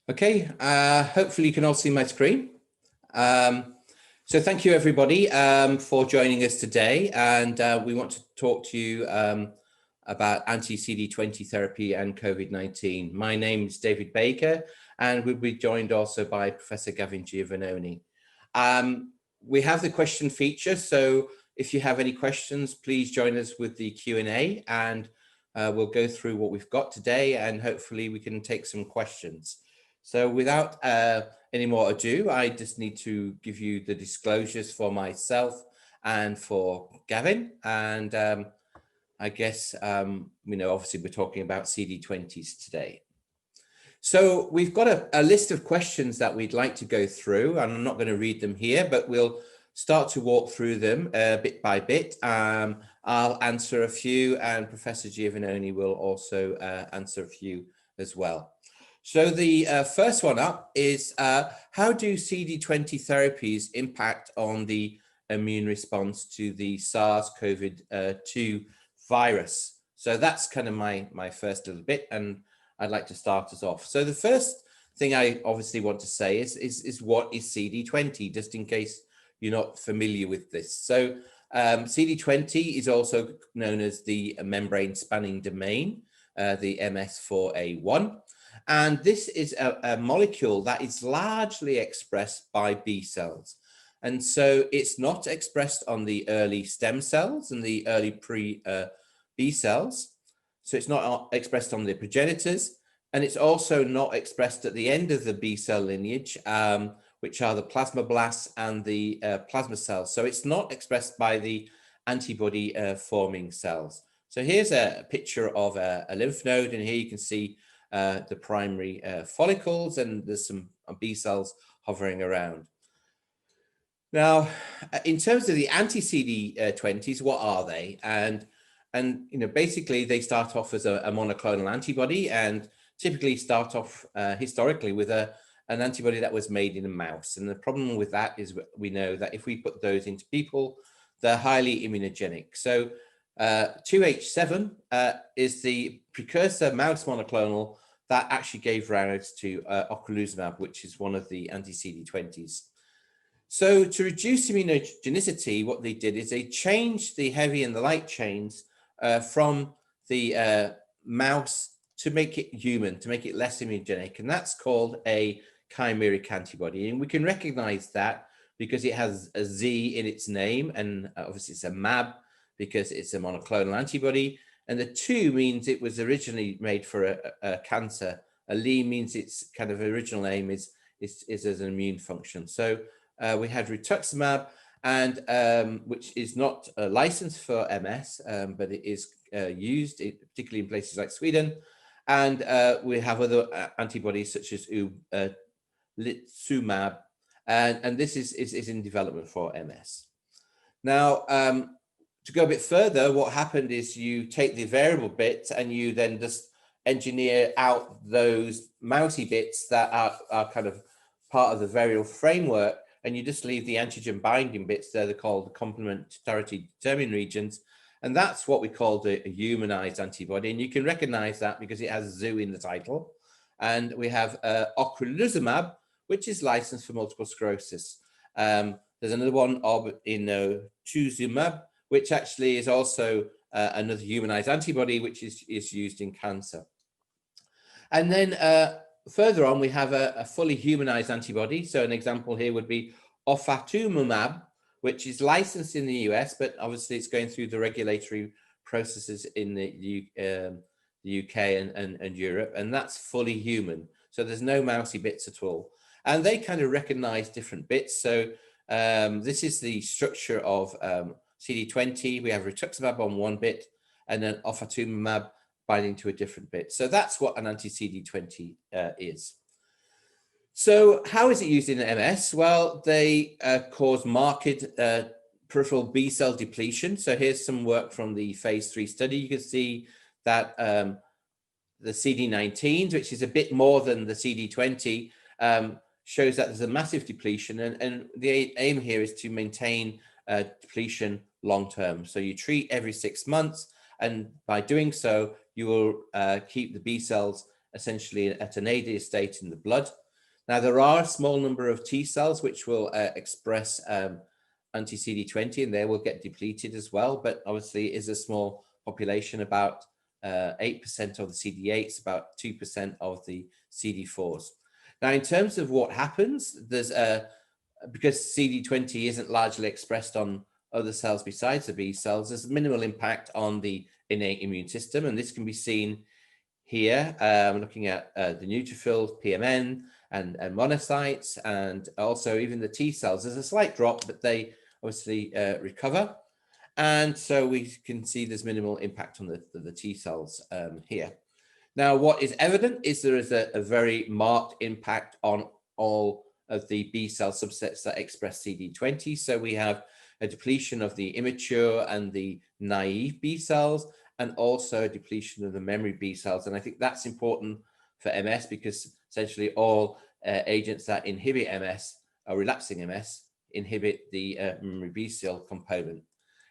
Okay, hopefully you can all see my screen. So thank you everybody for joining us today, and we want to talk to you about anti-CD20 therapy and COVID-19. My name is David Baker, and we'll be joined also by Professor Gavin Giovannoni. We have the question feature, so if you have any questions, please join us with the Q&A, and we'll go through what we've got today, and hopefully we can take some questions. So without any more ado, I just need to give you the disclosures for myself and for Gavin. And I guess, obviously we're talking about CD20s today. So we've got a list of questions that we'd like to go through, and I'm not going to read them here, but we'll start to walk through them bit by bit. I'll answer a few, and Professor Giovannoni will also answer a few as well. So the first one up is, how do CD20 therapies impact on the immune response to the SARS-CoV-2 virus? So that's kind of my first little bit, and I'd like to start us off. So the first thing I obviously want to say is what is CD20, just in case you're not familiar with this. So CD20 is also known as the membrane spanning domain, the MS4A1. And this is a molecule that is largely expressed by B cells. And so it's not expressed on the early stem cells and the early pre-B cells. So it's not expressed on the progenitors. And it's also not expressed at the end of the B cell lineage, which are the plasmablasts and the plasma cells. So it's not expressed by the antibody forming cells. So here's a picture of a lymph node, and here you can see the primary follicles, and there's some B cells hovering around. Now, in terms of the anti-CD20s, what are they? And basically they start off as a monoclonal antibody, and typically start off historically with an antibody that was made in a mouse. And the problem with that is we know that if we put those into people, they're highly immunogenic. So 2H7 is the precursor mouse monoclonal that actually gave rise to ocrelizumab, which is one of the anti-CD20s. So to reduce immunogenicity, what they did is they changed the heavy and the light chains from the mouse to make it human, to make it less immunogenic. And that's called a chimeric antibody. And we can recognize that because it has a Z in its name. And obviously it's a MAB because it's a monoclonal antibody. And the 2 means it was originally made for a cancer. A Li means its kind of original aim is as an immune function. So we had rituximab, and which is not licensed for MS, but it is used, particularly in places like Sweden. And we have other antibodies such as litzumab, and this is in development for MS. Now, to go a bit further, what happened is you take the variable bits and you then just engineer out those mousy bits that are kind of part of the variable framework, and you just leave the antigen binding bits there. They're called the complementarity determining regions. And that's what we call a humanized antibody. And you can recognize that because it has ZOO in the title. And we have ocrelizumab, which is licensed for multiple sclerosis. There's another one in tuzumab, which actually is also another humanized antibody, which is used in cancer. And then further on, we have a fully humanized antibody. So an example here would be ofatumumab, which is licensed in the US, but obviously it's going through the regulatory processes in the UK and Europe, and that's fully human. So there's no mousy bits at all. And they kind of recognize different bits. So this is the structure of CD20. We have rituximab on one bit, and then ofatumumab binding to a different bit. So that's what an anti-CD20 is. So how is it used in MS? Well, they cause marked peripheral B cell depletion. So here's some work from the phase 3 study. You can see that the CD19s, which is a bit more than the CD20, shows that there's a massive depletion. And the aim here is to maintain depletion long term. So you treat every 6 months, and by doing so, you will keep the B cells essentially at an nadir state in the blood. Now, there are a small number of T cells which will express anti-CD20, and they will get depleted as well, but obviously it is a small population, about 8% of the CD8s, about 2% of the CD4s. Now, in terms of what happens, there's because CD20 isn't largely expressed on other cells besides the B cells, there's minimal impact on the innate immune system, and this can be seen here. Looking at the neutrophils, PMN, and monocytes, and also even the T cells. There's a slight drop, but they obviously recover. And so we can see there's minimal impact on the T cells here. Now, what is evident is there is a very marked impact on all of the B cell subsets that express CD20. So we have a depletion of the immature and the naive B cells, and also a depletion of the memory B cells. And I think that's important for MS, because essentially all agents that inhibit MS or relapsing MS inhibit the memory B cell component.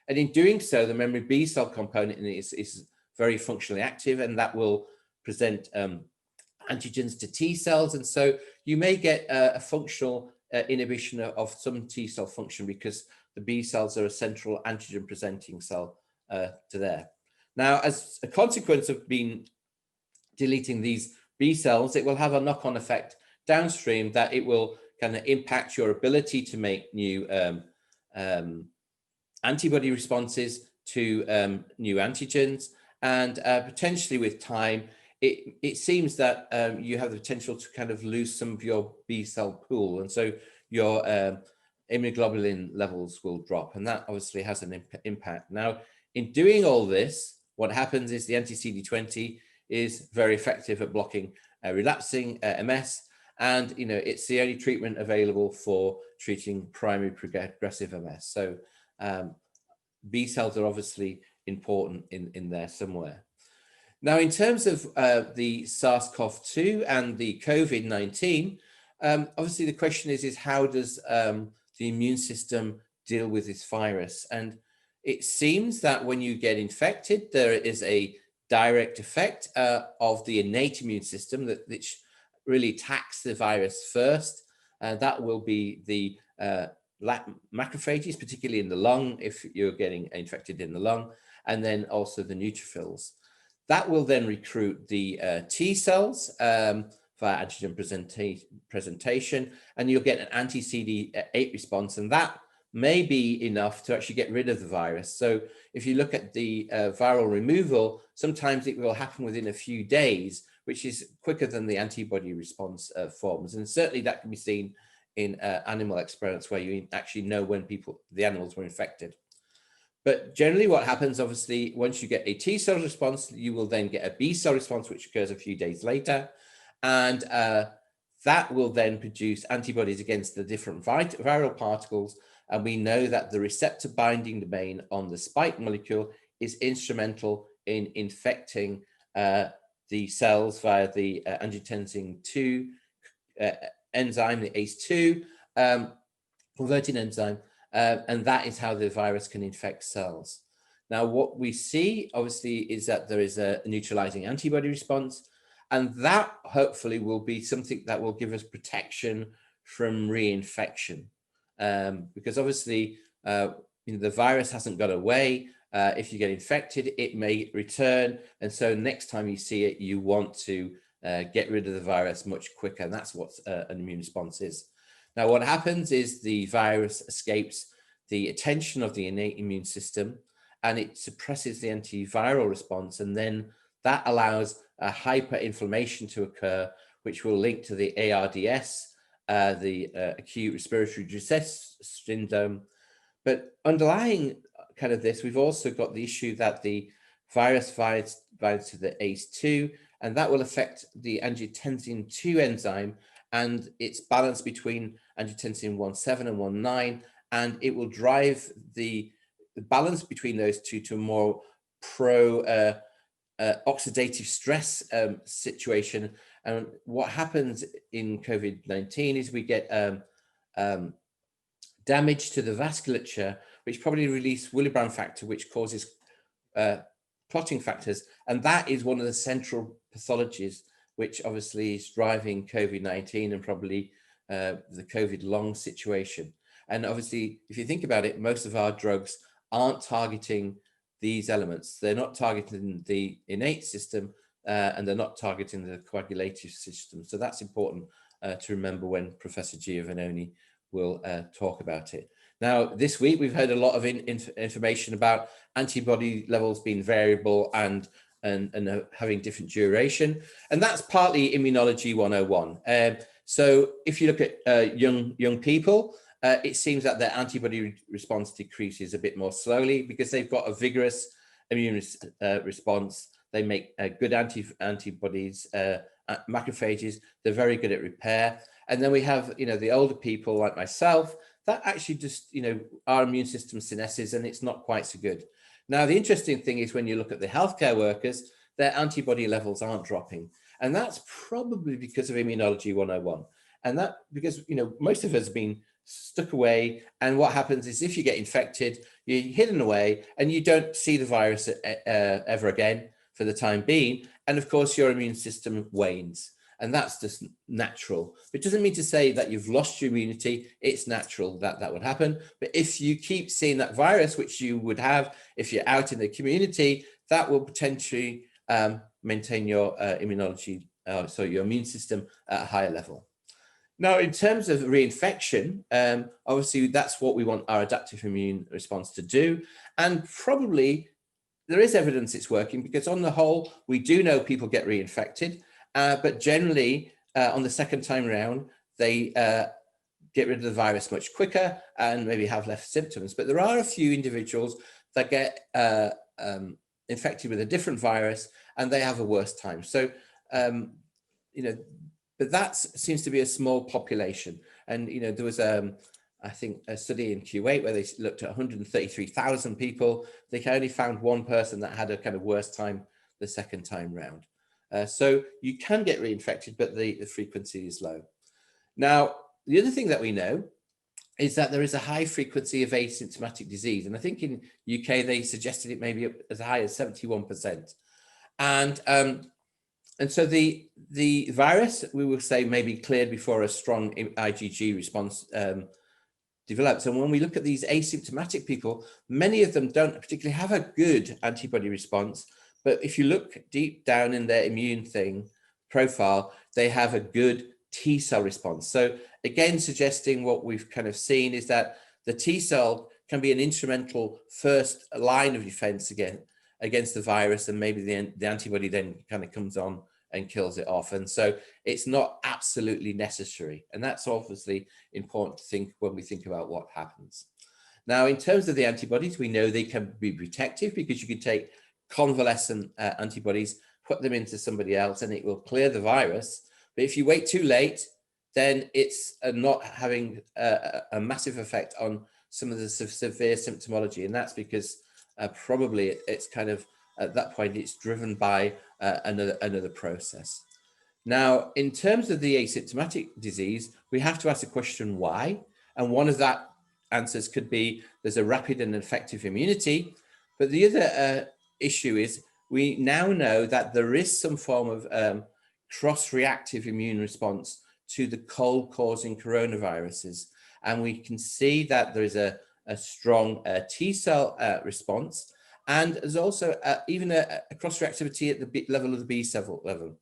And in doing so, the memory B cell component is very functionally active, and that will present antigens to T cells. And so you may get a functional inhibition of some T cell function, because the B cells are a central antigen presenting cell to there. Now, as a consequence of deleting these B cells, it will have a knock-on effect downstream, that it will kind of impact your ability to make new antibody responses to new antigens, and potentially with time, it seems that you have the potential to kind of lose some of your B cell pool, and so your immunoglobulin levels will drop, and that obviously has an impact. Now, in doing all this, what happens is the anti-CD20 is very effective at blocking relapsing MS, and it's the only treatment available for treating primary progressive MS. So B cells are obviously important in there somewhere. Now, in terms of the SARS-CoV-2 and the COVID-19, obviously the question is how does the immune system deal with this virus? And it seems that when you get infected, there is a direct effect of the innate immune system which really attacks the virus first. That will be the macrophages, particularly in the lung, if you're getting infected in the lung, and then also the neutrophils. That will then recruit the T cells via antigen presentation, and you'll get an anti-CD8 response, and that may be enough to actually get rid of the virus. So if you look at the viral removal, sometimes it will happen within a few days, which is quicker than the antibody response forms. And certainly that can be seen in animal experiments where you actually know when the animals were infected. But generally what happens, obviously, once you get a T cell response, you will then get a B cell response, which occurs a few days later. And that will then produce antibodies against the different viral particles. And we know that the receptor binding domain on the spike molecule is instrumental in infecting the cells via the angiotensin II enzyme, the ACE2 converting enzyme, and that is how the virus can infect cells. Now, what we see, obviously, is that there is a neutralizing antibody response, and that hopefully will be something that will give us protection from reinfection. Because obviously, the virus hasn't got away. If you get infected, it may return. And so next time you see it, you want to get rid of the virus much quicker. And that's what an immune response is. Now, what happens is the virus escapes the attention of the innate immune system, and it suppresses the antiviral response. And then that allows a hyperinflammation to occur, which will link to the ARDS, the acute respiratory distress syndrome. But underlying kind of this, we've also got the issue that the virus binds to the ACE2, and that will affect the angiotensin II enzyme and its balance between angiotensin 1.7 and 1.9, and it will drive the balance between those two to a more oxidative stress situation. And what happens in COVID-19 is we get damage to the vasculature, which probably release Willebrand factor, which causes clotting factors. And that is one of the central pathologies which obviously is driving COVID-19 and probably the COVID long situation. And obviously, if you think about it, most of our drugs aren't targeting these elements. They're not targeting the innate system, and they're not targeting the coagulative system. So that's important to remember when Professor Giovannoni will talk about it. Now, this week, we've heard a lot of information about antibody levels being variable and having different duration. And that's partly Immunology 101. So if you look at young people, it seems that their antibody response decreases a bit more slowly because they've got a vigorous immune response. They make good antibodies, macrophages. They're very good at repair. And then we have, the older people like myself, that actually just, our immune system senesces and it's not quite so good. Now, the interesting thing is when you look at the healthcare workers, their antibody levels aren't dropping. And that's probably because of Immunology 101. And that because, most of us have been stuck away. And what happens is if you get infected, you're hidden away and you don't see the virus ever again for the time being. And of course, your immune system wanes. And that's just natural. It doesn't mean to say that you've lost your immunity. It's natural that that would happen. But if you keep seeing that virus, which you would have if you're out in the community, that will potentially maintain your immunology, so your immune system at a higher level. Now, in terms of reinfection, obviously, that's what we want our adaptive immune response to do. And probably there is evidence it's working because on the whole, we do know people get reinfected. But generally, on the second time around, they get rid of the virus much quicker and maybe have less symptoms. But there are a few individuals that get infected with a different virus and they have a worse time. So, but that seems to be a small population. And, there was, I think, a study in Kuwait where they looked at 133,000 people. They only found one person that had a kind of worse time the second time round. So you can get reinfected, but the frequency is low. Now, the other thing that we know is that there is a high frequency of asymptomatic disease. And I think in UK, they suggested it may be as high as 71%. And so the virus, we will say, may be cleared before a strong IgG response develops. And when we look at these asymptomatic people, many of them don't particularly have a good antibody response. But if you look deep down in their immune profile, they have a good T cell response. So again, suggesting what we've kind of seen is that the T cell can be an instrumental first line of defense against the virus, and maybe the antibody then kind of comes on and kills it off. And so it's not absolutely necessary. And that's obviously important to think when we think about what happens. Now, in terms of the antibodies, we know they can be protective because you can take convalescent antibodies, put them into somebody else and it will clear the virus. But if you wait too late, then it's not having a massive effect on some of the severe symptomology. And that's because probably it's kind of, at that point, it's driven by another process. Now, in terms of the asymptomatic disease, we have to ask the question why. And one of that answers could be there's a rapid and effective immunity. But the other issue is we now know that there is some form of cross-reactive immune response to the cold-causing coronaviruses. And we can see that there is a strong T cell response. And there's also even a cross-reactivity at the level of the B cell level.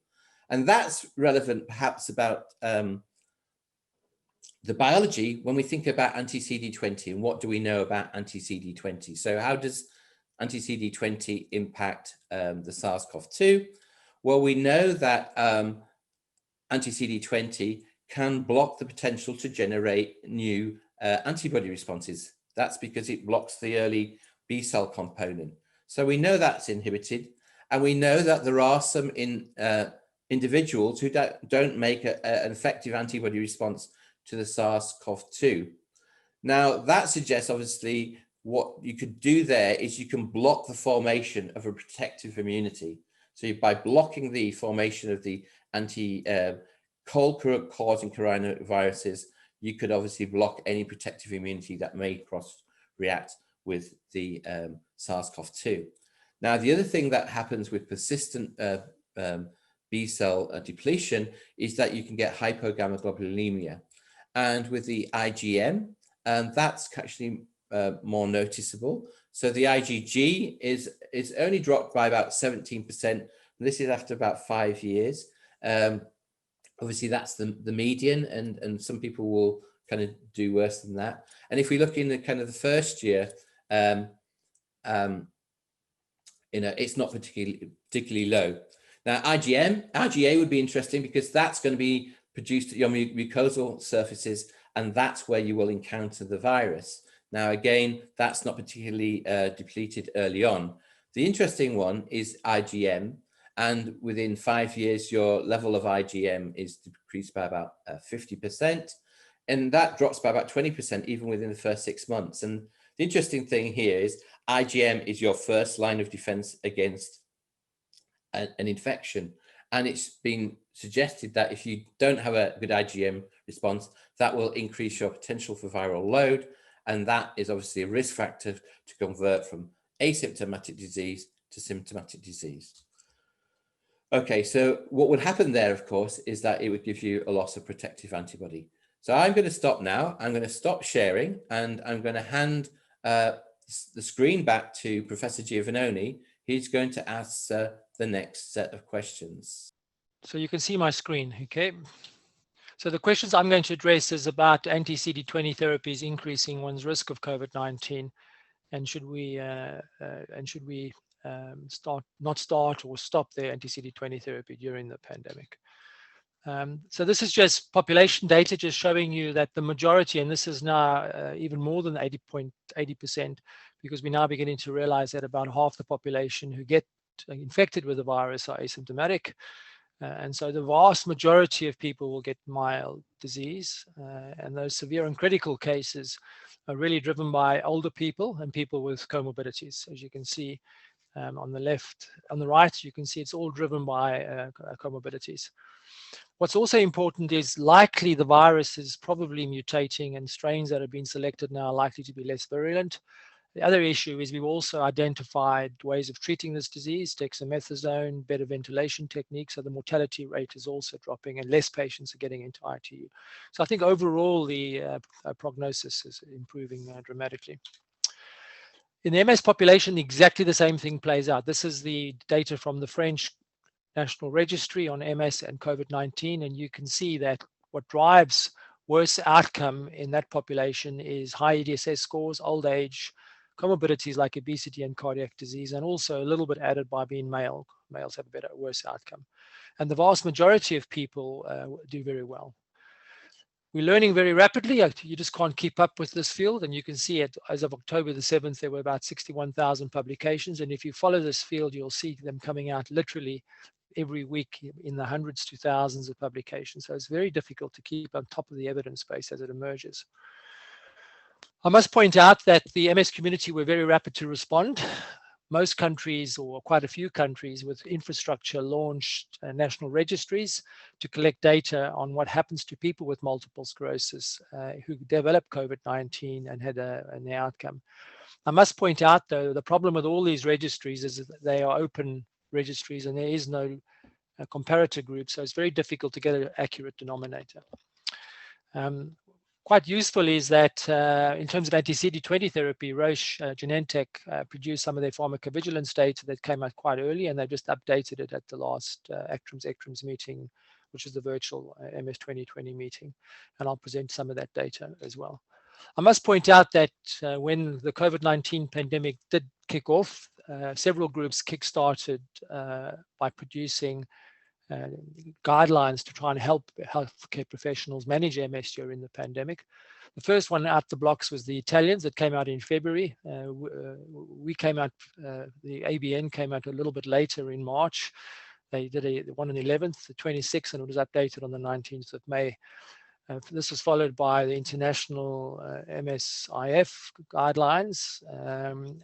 And that's relevant perhaps about the biology when we think about anti-CD20 and what do we know about anti-CD20. So how does anti-CD20 impact the SARS-CoV-2? Well, we know that anti-CD20 can block the potential to generate new antibody responses. That's because it blocks the early B cell component. So we know that's inhibited, and we know that there are some individuals who don't make an effective antibody response to the SARS-CoV-2. Now, that suggests, obviously, what you could do there is you can block the formation of a protective immunity. So by blocking the formation of the cold-causing coronaviruses, you could obviously block any protective immunity that may cross-react with the SARS-CoV-2. Now, the other thing that happens with persistent B cell depletion is that you can get hypogammaglobulinemia. And with the IgM, that's actually more noticeable. So the IgG is only dropped by about 17%. This is after about 5 years. Obviously, that's the median, and some people will kind of do worse than that. And if we look in the kind of the first year, it's not particularly low. Now, IgA would be interesting because that's going to be produced at your mucosal surfaces, and that's where you will encounter the virus. Now, again, that's not particularly depleted early on. The interesting one is IgM, and within 5 years, your level of IgM is decreased by about 50%, and that drops by about 20% even within the first 6 months. And the interesting thing here is IgM is your first line of defense against an infection. And it's been suggested that if you don't have a good IgM response, that will increase your potential for viral load. And that is obviously a risk factor to convert from asymptomatic disease to symptomatic disease. Okay, so what would happen there, of course, is that it would give you a loss of protective antibody. So I'm going to stop now. I'm going to stop sharing, and I'm going to hand the screen back to Professor Giovannoni. He's going to answer the next set of questions. So you can see my screen, okay? So the questions I'm going to address is about anti-CD20 therapies increasing one's risk of COVID-19, and should we not start or stop the anti-CD20 therapy during the pandemic? So this is just population data, just showing you that the majority, and this is now even more than 80%, because we're now beginning to realize that about half the population who get infected with the virus are asymptomatic. And so the vast majority of people will get mild disease, and those severe and critical cases are really driven by older people and people with comorbidities. As you can see on the left, on the right, you can see it's all driven by comorbidities. What's also important is likely the virus is probably mutating, and strains that have been selected now are likely to be less virulent. The other issue is we've also identified ways of treating this disease, dexamethasone, better ventilation techniques, so the mortality rate is also dropping and less patients are getting into ITU. So I think overall the prognosis is improving dramatically. In the MS population, exactly the same thing plays out. This is the data from the French National Registry on MS and COVID-19, and you can see that what drives worse outcome in that population is high EDSS scores, old age, comorbidities like obesity and cardiac disease, and also a little bit added by being male. Males have a better, worse outcome. And the vast majority of people do very well. We're learning very rapidly. You just can't keep up with this field. And you can see it as of October the 7th, there were about 61,000 publications. And if you follow this field, you'll see them coming out literally every week in the hundreds to thousands of publications. So it's very difficult to keep on top of the evidence base as it emerges. I must point out that the MS community were very rapid to respond. Most countries, or quite a few countries with infrastructure, launched national registries to collect data on what happens to people with multiple sclerosis who develop COVID-19 and had an outcome. I must point out, though, the problem with all these registries is that they are open registries and there is no comparator group, so it's very difficult to get an accurate denominator. Quite useful is that in terms of anti-CD20 therapy, Roche, Genentech produced some of their pharmacovigilance data that came out quite early, and they just updated it at the last ACTRIMS meeting, which is the virtual MS 2020 meeting, and I'll present some of that data as well. I must point out that when the COVID-19 pandemic did kick off, several groups kickstarted by producing guidelines to try and help healthcare professionals manage MS during the pandemic. The first one out the blocks was the Italians that came out in February. We came out, the ABN came out a little bit later in March. They did one on the 11th, the 26th, and it was updated on the 19th of May. This was followed by the international MSIF guidelines,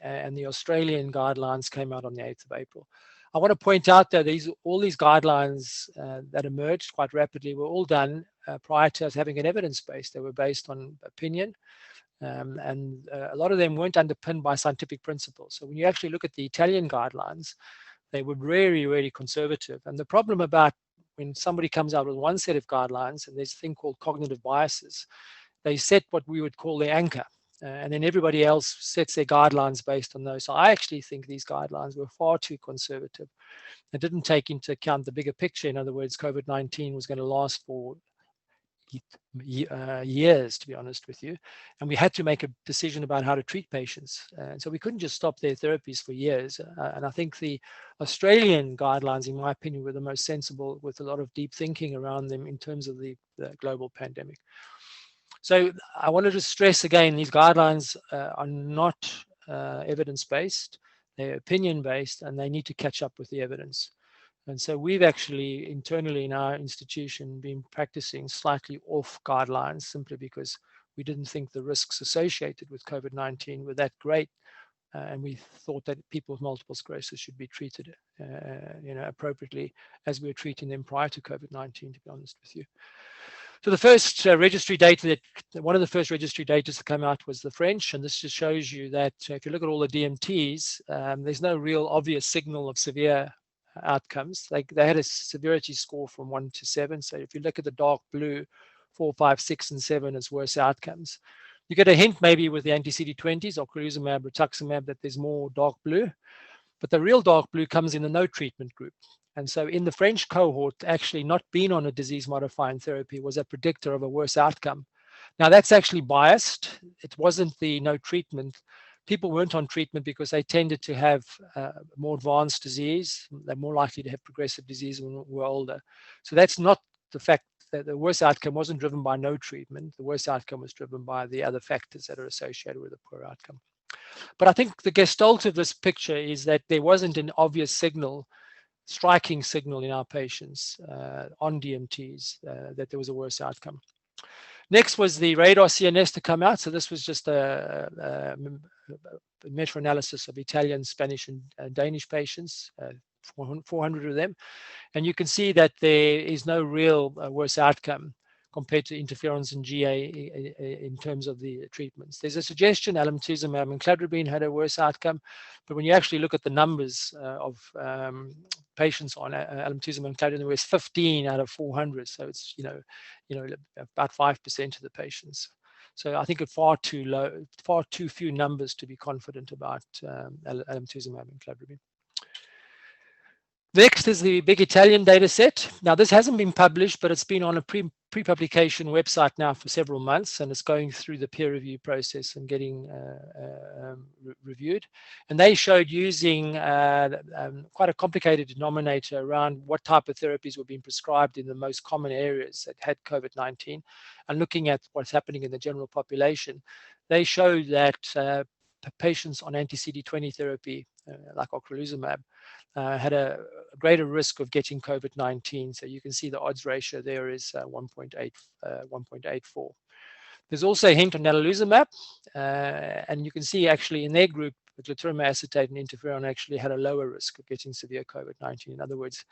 and the Australian guidelines came out on the 8th of April. I want to point out that all these guidelines that emerged quite rapidly were all done prior to us having an evidence base. They were based on opinion, and a lot of them weren't underpinned by scientific principles. So when you actually look at the Italian guidelines, they were very, very conservative. And the problem about when somebody comes out with one set of guidelines, and there's a thing called cognitive biases, they set what we would call the anchor. And then everybody else sets their guidelines based on those. So I actually think these guidelines were far too conservative. They didn't take into account the bigger picture. In other words, COVID-19 was going to last for years, to be honest with you. And we had to make a decision about how to treat patients. And so we couldn't just stop their therapies for years. And I think the Australian guidelines, in my opinion, were the most sensible, with a lot of deep thinking around them in terms of the global pandemic. So I wanted to stress again, these guidelines are not evidence-based, they're opinion-based, and they need to catch up with the evidence. And so we've actually internally in our institution been practicing slightly off guidelines, simply because we didn't think the risks associated with COVID-19 were that great. And we thought that people with multiple sclerosis should be treated appropriately, as we were treating them prior to COVID-19, to be honest with you. So the first registry data, one of the first registry data to come out was the French, and this just shows you that if you look at all the DMTs, there's no real obvious signal of severe outcomes. They had a severity score from 1 to 7. So if you look at the dark blue, 4, 5, 6, and 7 as worse outcomes. You get a hint maybe with the anti-CD20s, ocrelizumab, rituximab, that there's more dark blue, but the real dark blue comes in the no treatment group. And so in the French cohort, actually not being on a disease-modifying therapy was a predictor of a worse outcome. Now that's actually biased. It wasn't the no treatment. People weren't on treatment because they tended to have more advanced disease. They're more likely to have progressive disease when we're older. So that's not the fact that the worst outcome wasn't driven by no treatment. The worst outcome was driven by the other factors that are associated with a poor outcome. But I think the gestalt of this picture is that there wasn't an obvious signal, striking signal in our patients on DMTs that there was a worse outcome. Next was the radar CNS to come out. So this was just a meta-analysis of Italian, Spanish, and Danish patients, 400 of them. And you can see that there is no real worse outcome compared to interferons and GA in terms of the treatments. There's a suggestion alemtuzumab and cladribine had a worse outcome, but when you actually look at the numbers of patients on alemtuzumab and cladribine, there was 15 out of 400, so it's about 5% of the patients. So I think it's far too low, far too few numbers to be confident about alemtuzumab and cladribine. Next is the big Italian data set. Now this hasn't been published, but it's been on a pre-publication website now for several months, and it's going through the peer review process and getting reviewed. And they showed using quite a complicated denominator around what type of therapies were being prescribed in the most common areas that had COVID-19, and looking at what's happening in the general population. They showed that patients on anti-CD20 therapy, like ocrelizumab, had a greater risk of getting COVID-19. So you can see the odds ratio there is 1.84. There's also a hint on natalizumab, and you can see actually in their group, glatiramer acetate and interferon actually had a lower risk of getting severe COVID-19. In other words,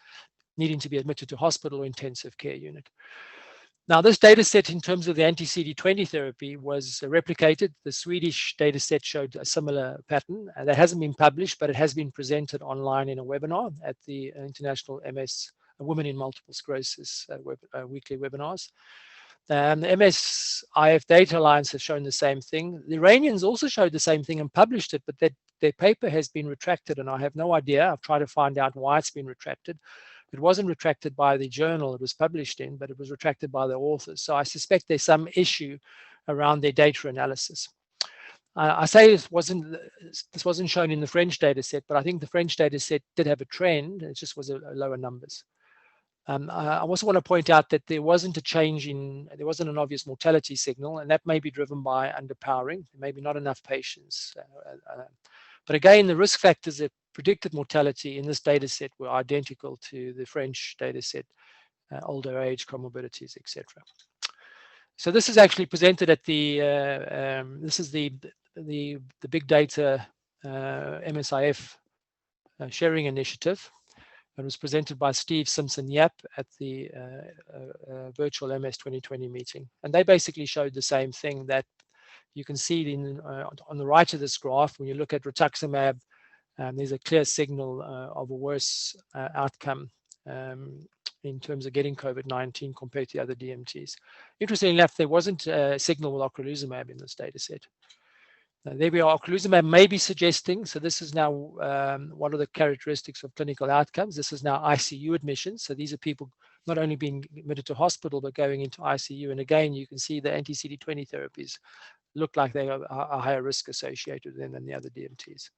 needing to be admitted to hospital or intensive care unit. Now, this data set in terms of the anti-CD20 therapy was replicated. The Swedish data set showed a similar pattern. That hasn't been published, but it has been presented online in a webinar at the International MS Women in Multiple Sclerosis weekly webinars. The MS-IF Data Alliance has shown the same thing. The Iranians also showed the same thing and published it, but their paper has been retracted, and I have no idea. I've tried to find out why it's been retracted. It wasn't retracted by the journal it was published in, but it was retracted by the authors. So I suspect there's some issue around their data analysis. I say this wasn't shown in the French data set, but I think the French data set did have a trend. It just was lower numbers. I also want to point out that there wasn't an obvious mortality signal, and that may be driven by underpowering. There may be not enough patients. But again, the risk factors that predicted mortality in this data set were identical to the French data set, older age, comorbidities, etc. So this is actually presented at the, this is the big data MSIF sharing initiative. It was presented by Steve Simpson-Yap at the virtual MS 2020 meeting. And they basically showed the same thing, that you can see on the right of this graph, when you look at rituximab, there's a clear signal of a worse outcome in terms of getting COVID-19 compared to the other DMTs. Interestingly enough, there wasn't a signal with ocrelizumab in this data set. There we are. Ocrelizumab may be suggesting, so this is now one of the characteristics of clinical outcomes. This is now ICU admissions. So these are people not only being admitted to hospital, but going into ICU. And again, you can see the anti-CD20 therapies look like they are a higher risk associated with them than the other DMTs.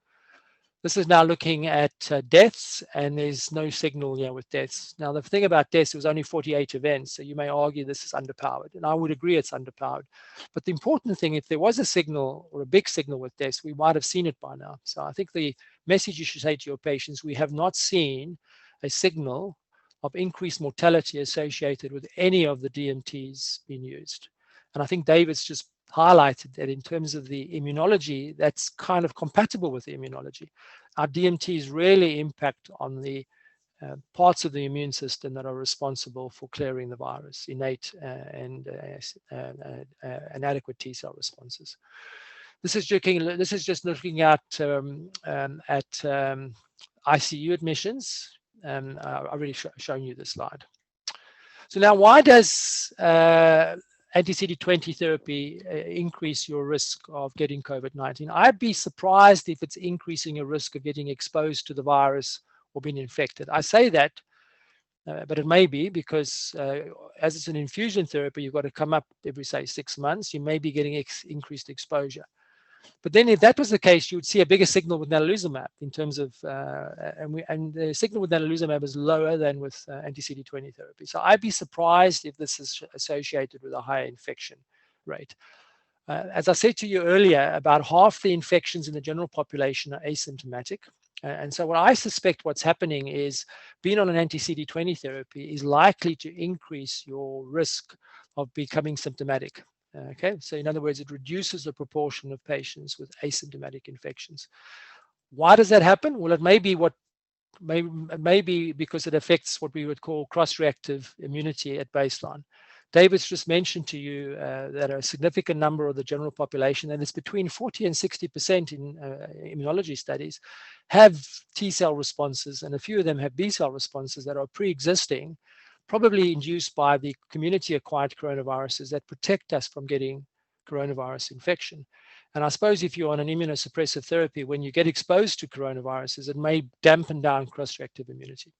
This is now looking at deaths, and there's no signal here with deaths. Now, the thing about deaths, it was only 48 events, so you may argue this is underpowered, and I would agree it's underpowered. But the important thing, if there was a signal or a big signal with deaths, we might have seen it by now. So I think the message you should say to your patients, we have not seen a signal of increased mortality associated with any of the DMTs being used. And I think David's just highlighted that in terms of the immunology, that's kind of compatible with the immunology. Our DMTs really impact on the parts of the immune system that are responsible for clearing the virus, innate and adequate T cell responses. This is just looking at ICU admissions. I've already shown you this slide. So now, why does anti-CD20 therapy increase your risk of getting COVID-19? I'd be surprised if it's increasing your risk of getting exposed to the virus or being infected. I say that, but it may be because as it's an infusion therapy, you've got to come up every, say, 6 months. You may be getting increased exposure. But then if that was the case, you would see a bigger signal with natalizumab in terms of, and the signal with natalizumab is lower than with anti-CD20 therapy. So I'd be surprised if this is associated with a higher infection rate. As I said to you earlier, about half the infections in the general population are asymptomatic. And so what I suspect what's happening is being on an anti-CD20 therapy is likely to increase your risk of becoming symptomatic. Okay, so in other words, it reduces the proportion of patients with asymptomatic infections. Why does that happen? Well, it may be because it affects what we would call cross-reactive immunity at baseline. David's just mentioned to you that a significant number of the general population, and it's between 40 and 60% in immunology studies, have T cell responses, and a few of them have B cell responses that are pre-existing, probably induced by the community-acquired coronaviruses that protect us from getting coronavirus infection. And I suppose if you're on an immunosuppressive therapy, when you get exposed to coronaviruses, it may dampen down cross-reactive immunity.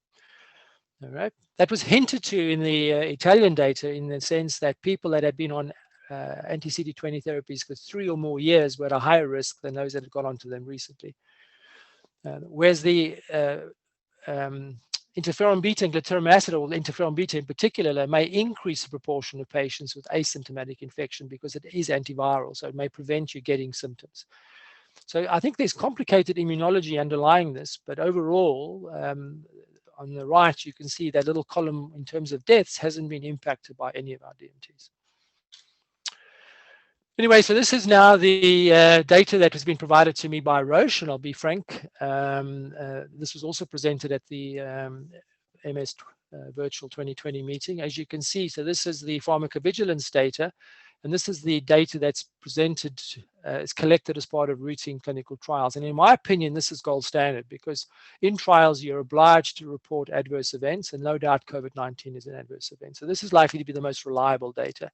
All right. That was hinted to in the Italian data in the sense that people that had been on anti-CD20 therapies for 3 or more years were at a higher risk than those that had got onto them recently. Whereas the interferon beta and glutaric acid, or interferon beta in particular, may increase the proportion of patients with asymptomatic infection because it is antiviral, so it may prevent you getting symptoms. So I think there's complicated immunology underlying this, but overall, on the right, you can see that little column in terms of deaths hasn't been impacted by any of our DMTs. Anyway, so this is now the data that has been provided to me by Roche, and I'll be frank. This was also presented at the MS Virtual 2020 meeting. As you can see, so this is the pharmacovigilance data, and this is the data that's presented, is collected as part of routine clinical trials. And in my opinion, this is gold standard because in trials, you're obliged to report adverse events, and no doubt COVID-19 is an adverse event. So this is likely to be the most reliable data.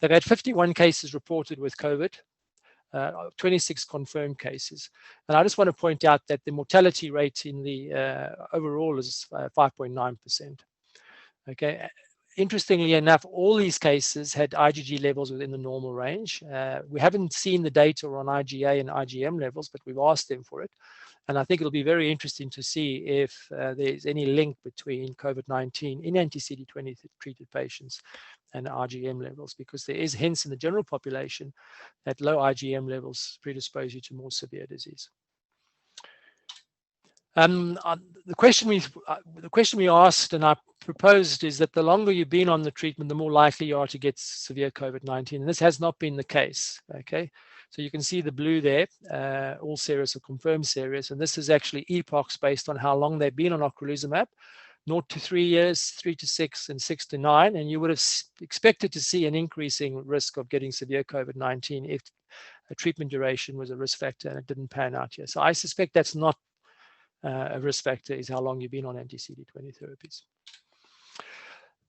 They've had 51 cases reported with COVID, 26 confirmed cases. And I just want to point out that the mortality rate in the overall is 5.9%. Okay. Interestingly enough, all these cases had IgG levels within the normal range. We haven't seen the data on IgA and IgM levels, but we've asked them for it. And I think it'll be very interesting to see if there's any link between COVID-19 in anti-CD20 treated patients and IgM levels, because there is hints in the general population that low IgM levels predispose you to more severe disease. The question we asked and I proposed is that the longer you've been on the treatment, the more likely you are to get severe COVID-19, and this has not been the case. Okay, so you can see the blue there, all serious or confirmed serious, and this is actually epochs based on how long they've been on ocrelizumab, 0 to 3 years, 3 to 6, and 6 to 9, and you would have expected to see an increasing risk of getting severe COVID-19 if a treatment duration was a risk factor, and it didn't pan out here. So I suspect that's not a risk factor, is how long you've been on anti-CD20 therapies.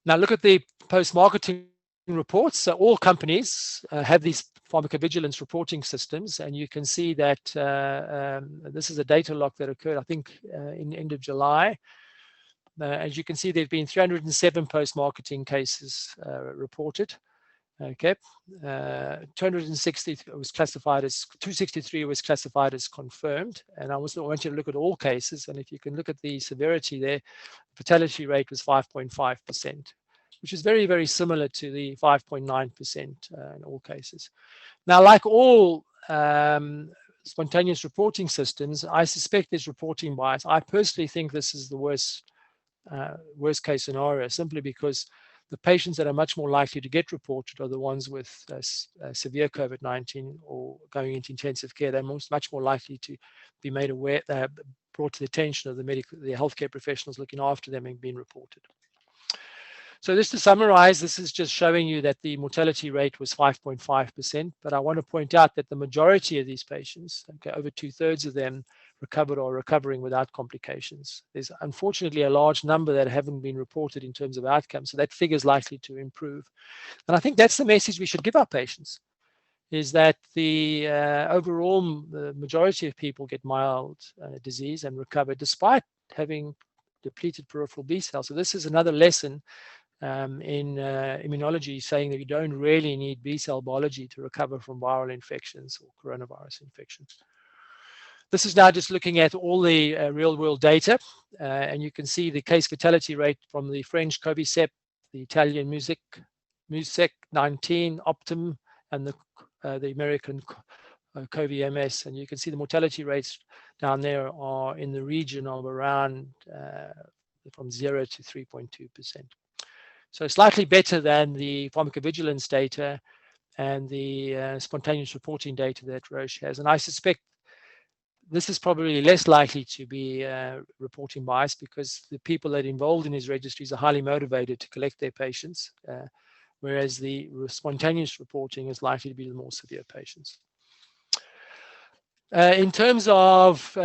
Now look at the post-marketing reports. So all companies have these pharmacovigilance reporting systems, and you can see that this is a data lock that occurred, I think, in the end of July. As you can see, there have been 307 post-marketing cases reported. Okay, 263 was classified as confirmed, and I also want you to look at all cases. And if you can look at the severity there, fatality rate was 5.5%, which is very, very similar to the 5.9% in all cases. Now, like all spontaneous reporting systems, I suspect there's reporting bias. I personally think this is the worst case scenario, simply because the patients that are much more likely to get reported are the ones with severe COVID-19 or going into intensive care. They're much more likely to be made aware, brought to the attention of the healthcare professionals looking after them and being reported. So just to summarize, this is just showing you that the mortality rate was 5.5%, but I want to point out that the majority of these patients, okay, over 2/3 of them, recovered or recovering without complications. There's unfortunately a large number that haven't been reported in terms of outcomes, so that figure is likely to improve. And I think that's the message we should give our patients, is that the overall, the majority of people get mild disease and recover despite having depleted peripheral B cells. So this is another lesson in immunology, saying that you don't really need B cell biology to recover from viral infections or coronavirus infections. This is now just looking at all the real-world data, and you can see the case fatality rate from the French Covicept, the Italian Musec 19, Optum, and the American CoVMS, and you can see the mortality rates down there are in the region of around from 0 to 3.2%. So slightly better than the pharmacovigilance data and the spontaneous reporting data that Roche has, and I suspect this is probably less likely to be reporting bias, because the people that are involved in these registries are highly motivated to collect their patients, whereas the spontaneous reporting is likely to be the more severe patients. In terms of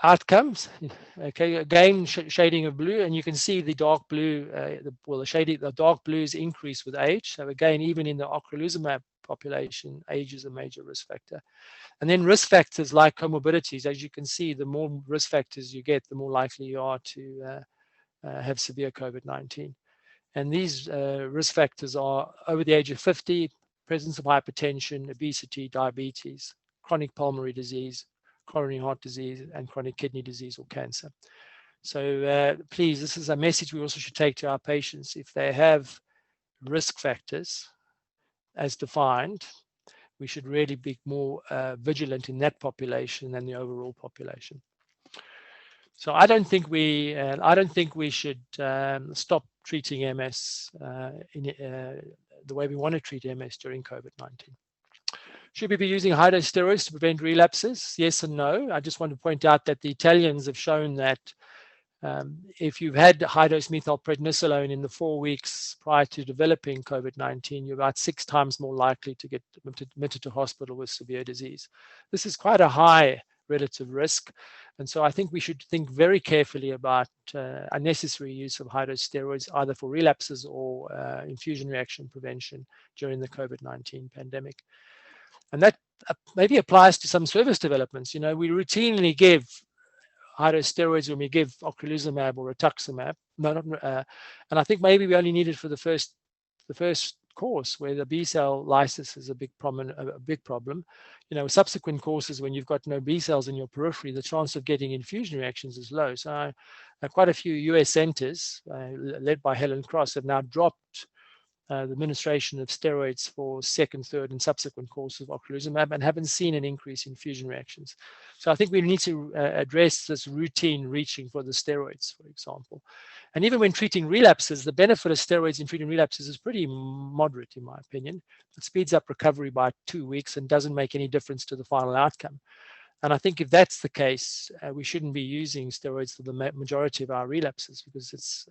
outcomes, okay, again, shading of blue, and you can see the dark blue, the dark blues increase with age. So again, even in the ocrelizumab population, age is a major risk factor. And then risk factors like comorbidities, as you can see, the more risk factors you get, the more likely you are to have severe COVID-19. And these risk factors are over the age of 50, presence of hypertension, obesity, diabetes, chronic pulmonary disease, coronary heart disease, and chronic kidney disease or cancer. So please, this is a message we also should take to our patients. If they have risk factors as defined, we should really be more vigilant in that population than the overall population. So I don't think we should stop treating MS the way we want to treat MS during COVID-19. Should we be using hydrosteroids to prevent relapses? Yes and no. I just want to point out that the Italians have shown that if you've had high-dose methylprednisolone in the 4 weeks prior to developing COVID-19, you're about 6 times more likely to get admitted to hospital with severe disease. This is quite a high relative risk, and so I think we should think very carefully about unnecessary use of high-dose steroids, either for relapses or infusion reaction prevention during the COVID-19 pandemic. And that maybe applies to some service developments. You know, we routinely give high-dose steroids when we give ocrelizumab or rituximab, and I think maybe we only need it for the first course, where the B cell lysis is a big problem. You know, subsequent courses, when you've got no B cells in your periphery, the chance of getting infusion reactions is low. So quite a few US centers, led by Helen Cross, have now dropped the administration of steroids for second, third, and subsequent courses of ocrelizumab, and haven't seen an increase in infusion reactions. So I think we need to address this routine reaching for the steroids, for example. And even when treating relapses, the benefit of steroids in treating relapses is pretty moderate, in my opinion. It speeds up recovery by 2 weeks and doesn't make any difference to the final outcome. And I think if that's the case, we shouldn't be using steroids for the majority of our relapses, because it's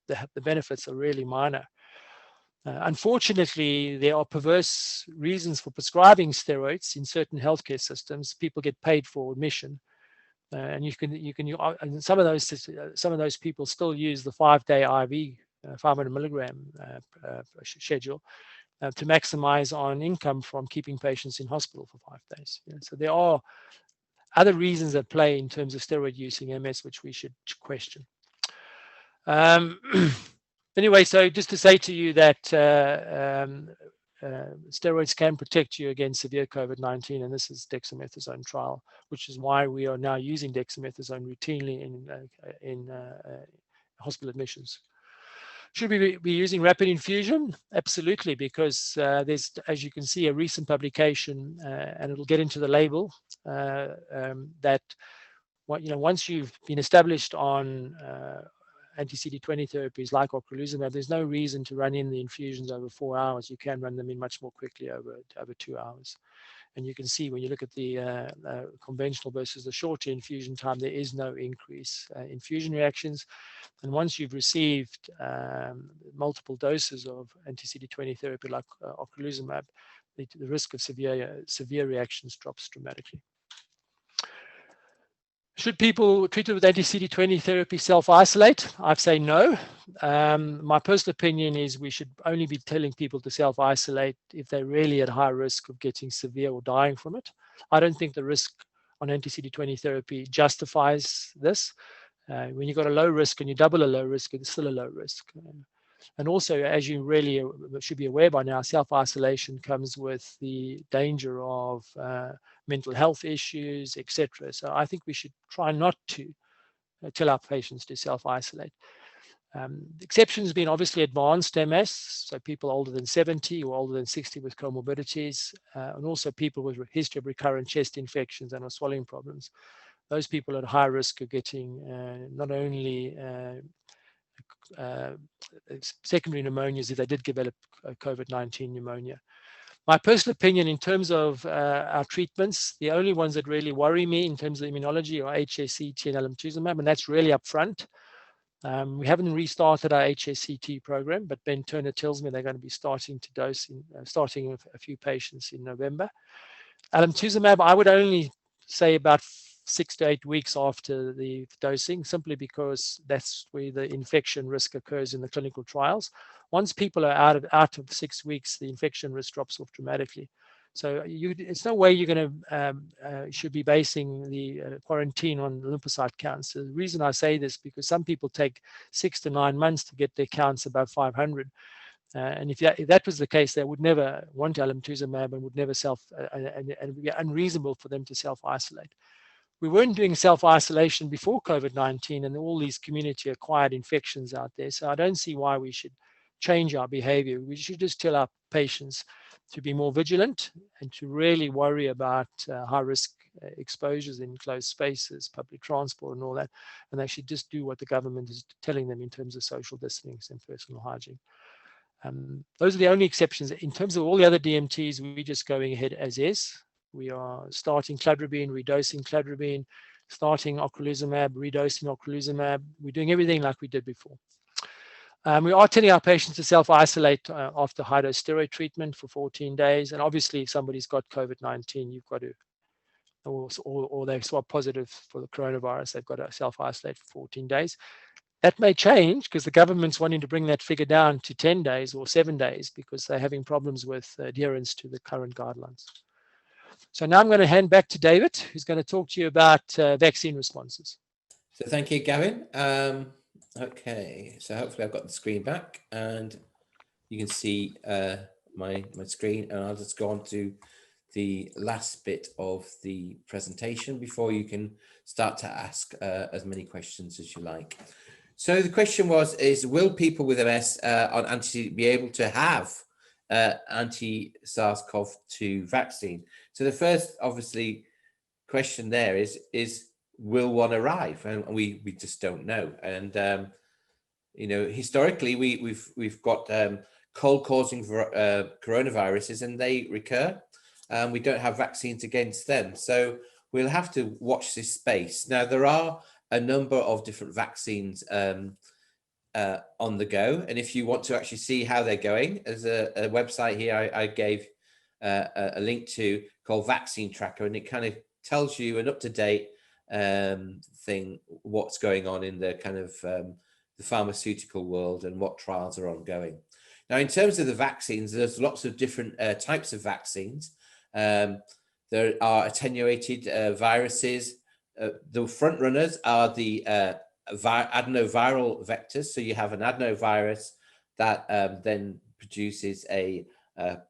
the benefits are really minor. Unfortunately, there are perverse reasons for prescribing steroids in certain healthcare systems. People get paid for admission, And and some of those people still use the 5-day IV 500 milligram schedule to maximize on income from keeping patients in hospital for 5 days. So there are other reasons at play in terms of steroid use in MS, which we should question. Anyway, so just to say to you that steroids can protect you against severe COVID-19, and this is dexamethasone trial, which is why we are now using dexamethasone routinely in hospital admissions. Should we be using rapid infusion? Absolutely, because there's, as you can see, a recent publication, and it'll get into the label, that once you've been established on anti-CD20 therapies like ocrelizumab, there's no reason to run in the infusions over 4 hours. You can run them in much more quickly over 2 hours. And you can see when you look at the conventional versus the shorter infusion time, there is no increase in infusion reactions. And once you've received multiple doses of anti-CD20 therapy like ocrelizumab, the risk of severe reactions drops dramatically. Should people treated with anti-CD20 therapy self-isolate? I'd say no. My personal opinion is we should only be telling people to self-isolate if they're really at high risk of getting severe or dying from it. I don't think the risk on anti-CD20 therapy justifies this. When you've got a low risk and you double a low risk, it's still a low risk. And also, as you really should be aware by now, self-isolation comes with the danger of mental health issues, etc. So I think we should try not to tell our patients to self-isolate. The exception has been obviously advanced MS, so people older than 70 or older than 60 with comorbidities, and also people with a history of recurrent chest infections and or swallowing problems. Those people are at high risk of getting not only secondary pneumonias if they did develop COVID-19 pneumonia. My personal opinion in terms of our treatments, the only ones that really worry me in terms of immunology are HSCT and alemtuzumab, and that's really upfront. We haven't restarted our HSCT program, but Ben Turner tells me they're going to be starting to dose, starting with a few patients in November. Alemtuzumab, I would only say about 6 to 8 weeks after the dosing, simply because that's where the infection risk occurs in the clinical trials. Once people are out of 6 weeks, the infection risk drops off dramatically. So it's no way you're going to should be basing the quarantine on lymphocyte counts. So the reason I say this, because some people take 6 to 9 months to get their counts above 500. And if that was the case, they would never want alemtuzumab and would never and it would be unreasonable for them to self-isolate. We weren't doing self-isolation before COVID-19 and all these community-acquired infections out there. So I don't see why we should change our behavior. We should just tell our patients to be more vigilant and to really worry about high-risk exposures in closed spaces, public transport and all that. And they should just do what the government is telling them in terms of social distancing and personal hygiene. Those are the only exceptions. In terms of all the other DMTs, we're just going ahead as is. We are starting cladribine, redosing cladribine, starting ocrelizumab, redosing ocrelizumab. We're doing everything like we did before. We are telling our patients to self-isolate after hydrosteroid treatment for 14 days. And obviously, if somebody's got COVID-19, you've got to, or they swab positive for the coronavirus, they've got to self-isolate for 14 days. That may change because the government's wanting to bring that figure down to 10 days or 7 days because they're having problems with adherence to the current guidelines. So now I'm going to hand back to David, who's going to talk to you about vaccine responses. So thank you, Gavin. Okay, so hopefully I've got the screen back and you can see my screen, and I'll just go on to the last bit of the presentation before you can start to ask as many questions as you like. So the question is will people with MS on anti-CD be able to have anti-SARS-CoV-2 vaccine? So the first, obviously, question there is will one arrive? And we just don't know. And you know, historically, we've got cold-causing coronaviruses, and they recur. We don't have vaccines against them, so we'll have to watch this space. Now, there are a number of different vaccines on the go, and if you want to actually see how they're going, there's a website here I gave a link to called Vaccine Tracker, and it kind of tells you an up-to-date thing, what's going on in the kind of the pharmaceutical world and what trials are ongoing. Now, in terms of the vaccines, there's lots of different types of vaccines. There are attenuated viruses. The front runners are the adenoviral vectors. So you have an adenovirus that then produces a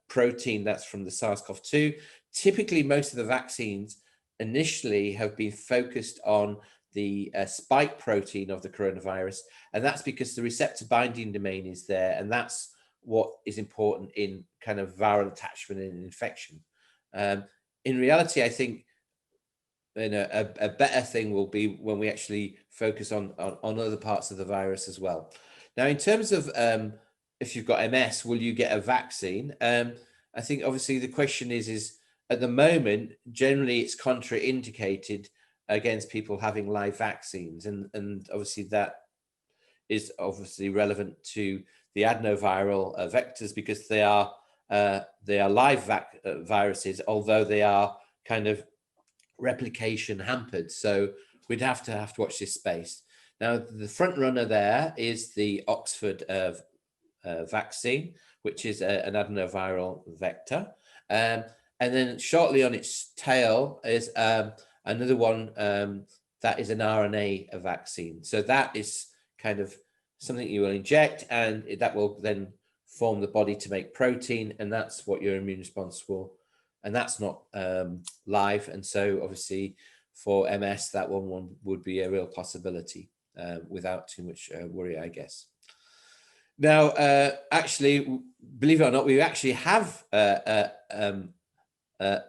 protein that's from the SARS-CoV-2. Typically, most of the vaccines initially have been focused on the spike protein of the coronavirus, and that's because the receptor binding domain is there, and that's what is important in kind of viral attachment and infection. In reality, I think a better thing will be when we actually focus on other parts of the virus as well. Now, in terms of if you've got MS, will you get a vaccine? I think obviously the question is at the moment, generally it's contraindicated against people having live vaccines. And obviously that is obviously relevant to the adenoviral vectors because they are live viruses, although they are kind of replication hampered. So we'd have to watch this space. Now, the front runner there is the Oxford vaccine, which is an adenoviral vector. And then shortly on its tail is another one that is an RNA vaccine. So that is kind of something you will inject, and that will then form the body to make protein, and that's what your immune response will. And that's not live. And so obviously for MS, that one would be a real possibility without too much worry, I guess. Now, actually, believe it or not, we actually have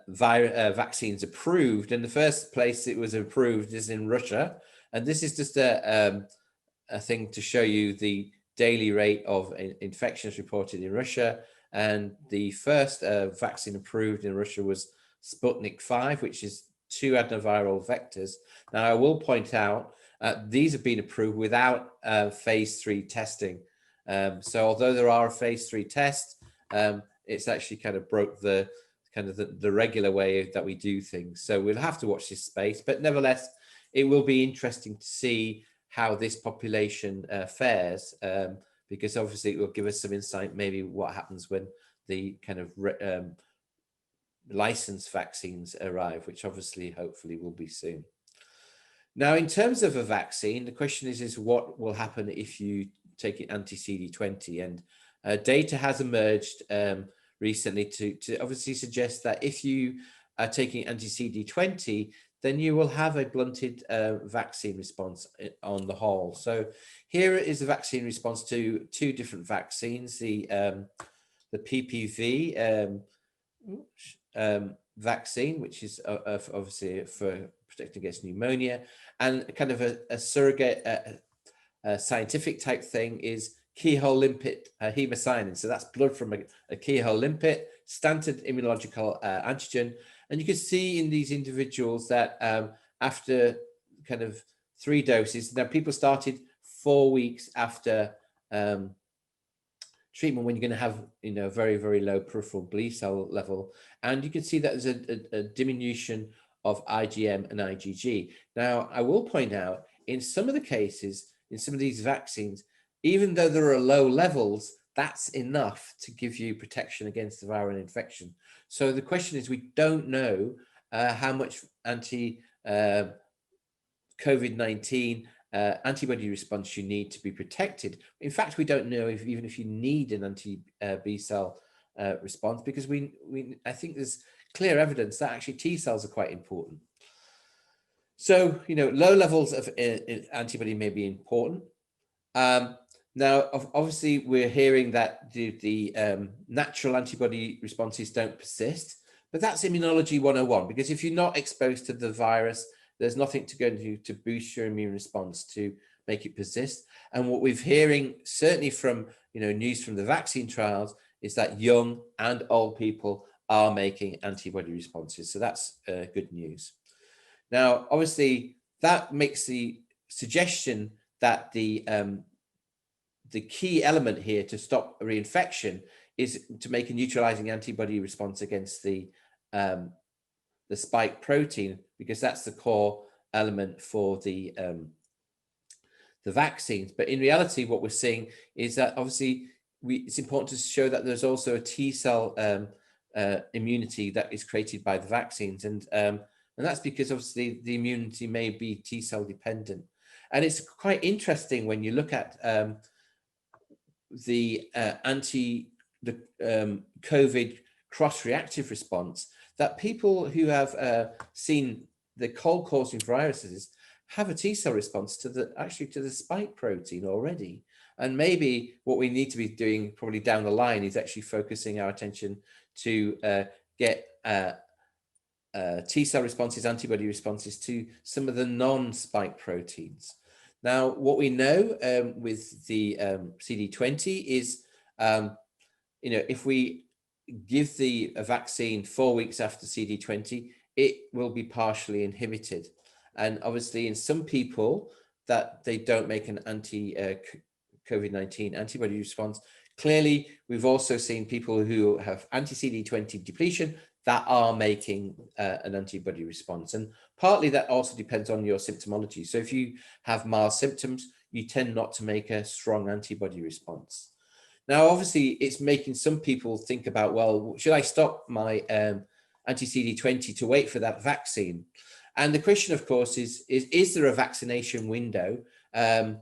vaccines approved. And the first place it was approved is in Russia. And this is just a thing to show you the daily rate of infections reported in Russia. And the first vaccine approved in Russia was Sputnik 5, which is 2 adenoviral vectors. Now, I will point out these have been approved without phase 3 testing. So although there are a phase 3 tests, it's actually kind of broke the regular way that we do things. So we'll have to watch this space, but nevertheless, it will be interesting to see how this population fares, because obviously it will give us some insight, maybe what happens when the kind of licensed vaccines arrive, which obviously, hopefully will be soon. Now, in terms of a vaccine, the question is what will happen if you take an anti-CD20? And data has emerged recently to obviously suggest that if you are taking anti-CD20, then you will have a blunted vaccine response on the whole. So here is a vaccine response to 2 different vaccines, the PPV vaccine, which is obviously for protecting against pneumonia, and kind of a surrogate scientific type thing is keyhole limpet hemocyanin. So that's blood from a keyhole limpet, standard immunological antigen. And you can see in these individuals that after kind of 3 doses, now people started 4 weeks after treatment when you're going to have, very, very low peripheral B cell level. And you can see that there's a diminution of IgM and IgG. Now, I will point out in some of the cases, in some of these vaccines, even though there are low levels, that's enough to give you protection against the viral infection. So the question is, we don't know how much COVID-19 antibody response you need to be protected. In fact, we don't know even if you need an anti-B cell response, because I think there's clear evidence that actually T cells are quite important. So, low levels of antibody may be important. Now, obviously, we're hearing that the natural antibody responses don't persist, but that's immunology 101, because if you're not exposed to the virus, there's nothing to go into to boost your immune response to make it persist. And what we're hearing, certainly from news from the vaccine trials, is that young and old people are making antibody responses. So that's good news. Now, obviously, that makes the suggestion that the key element here to stop reinfection is to make a neutralizing antibody response against the spike protein, because that's the core element for the vaccines. But in reality, what we're seeing is that obviously it's important to show that there's also a T cell immunity that is created by the vaccines, and that's because obviously the immunity may be T cell dependent. And it's quite interesting when you look at the COVID cross-reactive response, that people who have seen the cold-causing viruses have a T cell response to the spike protein already. And maybe what we need to be doing probably down the line is actually focusing our attention to get T cell responses, antibody responses to some of the non-spike proteins. Now, what we know with the CD20 is, if we give the vaccine 4 weeks after CD20, it will be partially inhibited. And obviously in some people that they don't make an anti-COVID-19 antibody response. Clearly, we've also seen people who have anti-CD20 depletion that are making an antibody response. And partly that also depends on your symptomology. So if you have mild symptoms, you tend not to make a strong antibody response. Now, obviously, it's making some people think about, well, should I stop my anti-CD20 to wait for that vaccine? And the question, of course, is there a vaccination window? And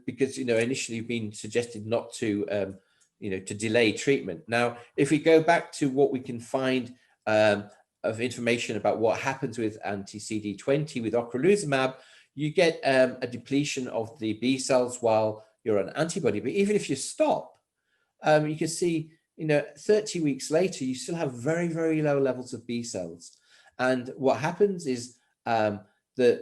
because, initially been suggested not to, to delay treatment. Now, if we go back to what we can find of information about what happens with anti-CD20 with ocrelizumab, you get a depletion of the B cells while you're on antibody. But even if you stop, you can see, 30 weeks later, you still have very, very low levels of B cells. And what happens is the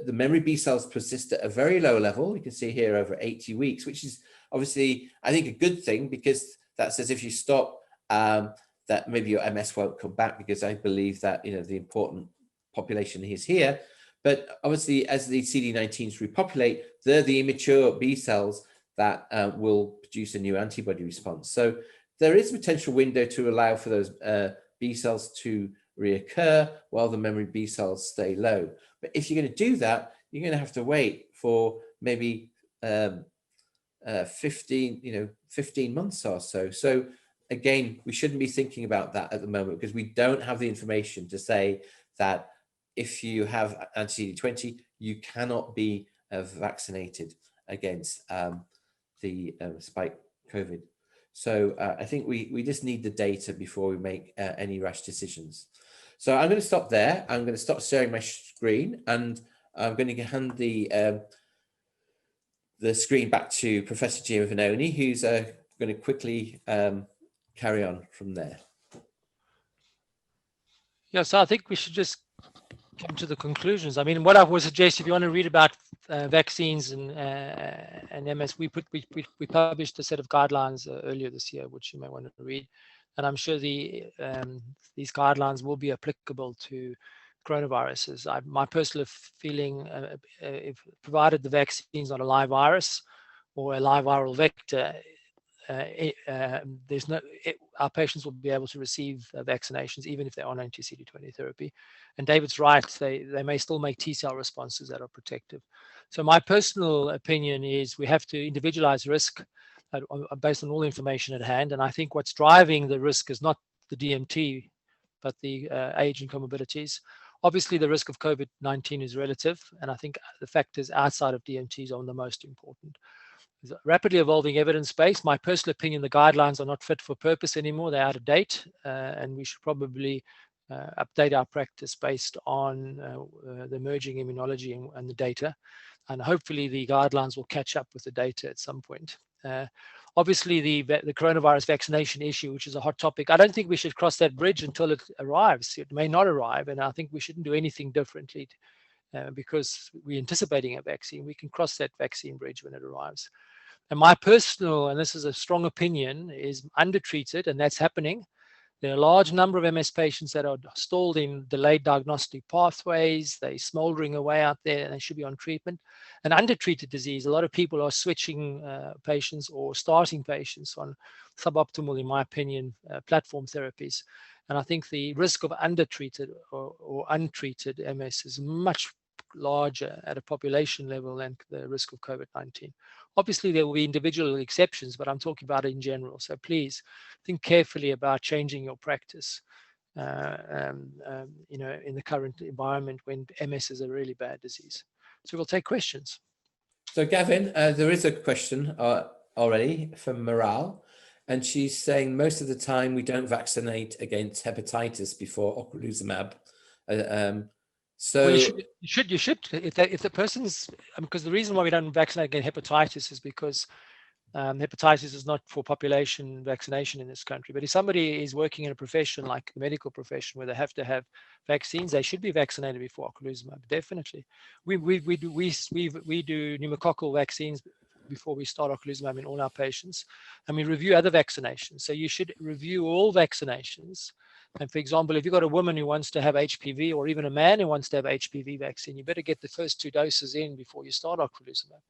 memory B cells persist at a very low level. You can see here over 80 weeks, which is obviously, I think, a good thing, because that says if you stop, that maybe your MS won't come back, because I believe that, the important population is here. But obviously, as the CD19s repopulate, they're the immature B cells that will produce a new antibody response. So there is a potential window to allow for those B cells to reoccur while the memory B cells stay low. But if you're going to do that, you're going to have to wait for maybe 15 months or so. So again, we shouldn't be thinking about that at the moment, because we don't have the information to say that if you have anti-CD20, you cannot be vaccinated against the spike COVID. So I think we just need the data before we make any rash decisions. So I'm going to stop there. I'm going to stop sharing my screen, and I'm going to hand the screen back to Professor Giovannoni, who's going to quickly carry on from there. Yeah, so I think we should just come to the conclusions. I mean, what I would suggest, if you want to read about vaccines and MS, we published a set of guidelines earlier this year, which you may want to read. And I'm sure these guidelines will be applicable to coronaviruses. My personal feeling, if provided the vaccine is not a live virus or a live viral vector, our patients will be able to receive vaccinations even if they're on anti-CD20 therapy. And David's right, they may still make T cell responses that are protective. So my personal opinion is we have to individualize risk based on all the information at hand. And I think what's driving the risk is not the DMT, but the age and comorbidities. Obviously, the risk of COVID-19 is relative, and I think the factors outside of DMTs are the most important. Rapidly evolving evidence base. My personal opinion, the guidelines are not fit for purpose anymore. They're out of date, and we should probably update our practice based on the emerging immunology and the data. And hopefully the guidelines will catch up with the data at some point. Obviously, the coronavirus vaccination issue, which is a hot topic, I don't think we should cross that bridge until it arrives. It may not arrive, and I think we shouldn't do anything differently because we're anticipating a vaccine. We can cross that vaccine bridge when it arrives. And my personal, and this is a strong opinion, is undertreated, and that's happening. There are a large number of MS patients that are stalled in delayed diagnostic pathways. They're smoldering away out there, and they should be on treatment. An undertreated disease, a lot of people are switching patients or starting patients on suboptimal, in my opinion, platform therapies. And I think the risk of undertreated or untreated MS is much larger at a population level than the risk of COVID-19. Obviously, there will be individual exceptions, but I'm talking about it in general. So please think carefully about changing your practice, you know, in the current environment when MS is a really bad disease. So we'll take questions. So Gavin, there is a question already from Morale, and she's saying most of the time we don't vaccinate against hepatitis before ocrelizumab. So well, you should if the person's, because the reason why we don't vaccinate against hepatitis is because hepatitis is not for population vaccination in this country. But if somebody is working in a profession like the medical profession where they have to have vaccines, they should be vaccinated before ocrelizumab. Definitely, we do pneumococcal vaccines before we start ocrelizumab in all our patients, and we review other vaccinations. So you should review all vaccinations. And for example, if you've got a woman who wants to have HPV, or even a man who wants to have HPV vaccine, you better get the first 2 doses in before you start ocrelizumab.